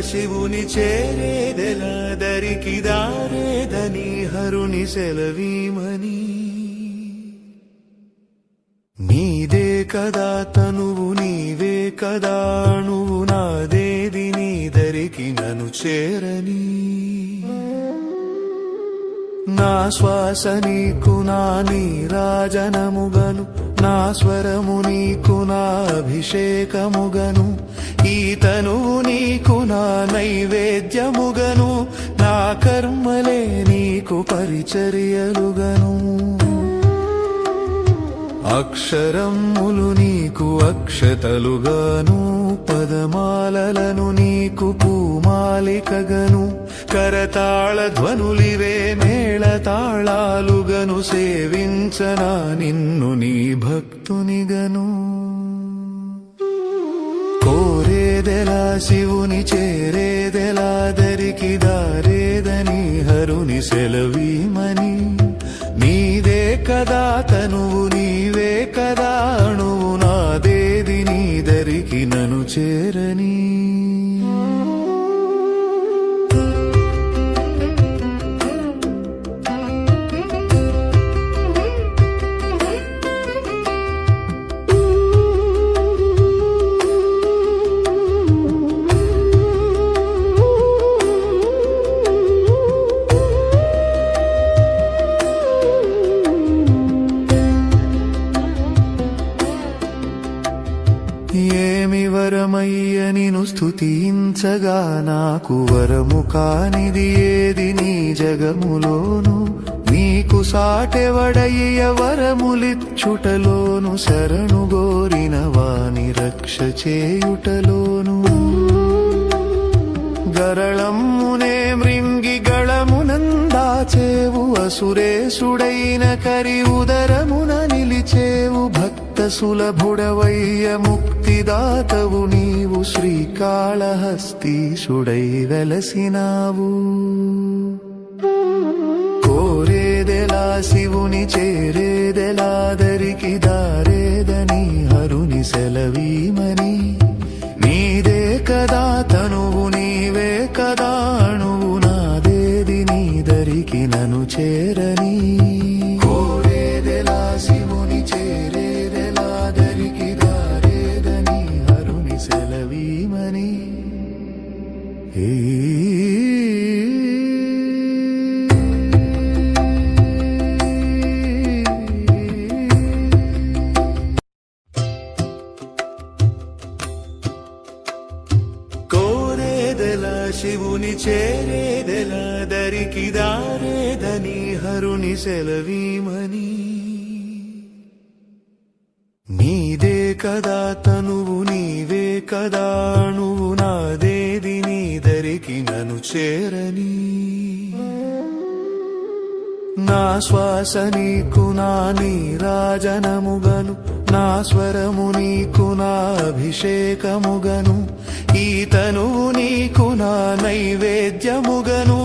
శివుని చేరేదెలా దరికి దారేదని హరుని సెలవీమని నీదే కదా తనువు నీవే కదా నువ్వు నాదేది నీ దరికి నన్ను చేరని నా శ్వాస నీకు నా నీరాజనముగను నా స్వరము నీకు నా అభిషేకముగను ఈ తనువు నీకు నా నైవేద్యముగను నా కర్మలే నీకు పరిచర్యలుగను అక్షరములు నీకు అక్షతలుగాను పదమాలలను నీకు పూమాలికగను కరతాళ ధ్వనులివే మేళతాళాలుగను సేవించనా నిన్ను నీ భక్తునిగను కోరేదెలా శివుని చేరేదెలా దరికి దారేదని హరుని సెలవీమని నీదే కదా తనువు నీవే కదా అణువు నాదేది నీ దరికి నన్ను చేరని ఏమి వరమయ్య నిను స్తుతించగా నాకు వరము కానిది ఏది నీ జగములోను నీకు సాటెవడయ్య వరములిచ్చుటలోను శరణు గోరిన వాని రక్ష చేయుటలోను గరళమ్మునే మృంగి గళమునందాచేవు అసురేసుడైన కరి ఉదరమున నిలిచేవు భక్త సులభుడవయ్య ముక్తిదాతవు నీవు శ్రీకాళహస్తీశుడై వెలసినావు కోరేదెలా శివుని చేరేదెలా దరికి దారేదని హరుని సెలవీమని నీదే కదా తనువు నీవే కదా అణువు నాదేది నీ దరికి నన్ను చేరని కోరేదెలా శివుని చేరేదెలా దరికి దారేదని హరుని సెలవీమని శివుని చేరేదెలా దరికి దారేదని హరుని సెలవీమని నీదే కదా తనువు నీవే కదా నువ్వు నాదేది నీ దరికి నన్ను చేరని నా శ్వాస నీకు నా నీరాజనముగను నా స్వరము నీకు నా అభిషేకముగను ఈ తనువు నీకు నా నైవేద్యముగను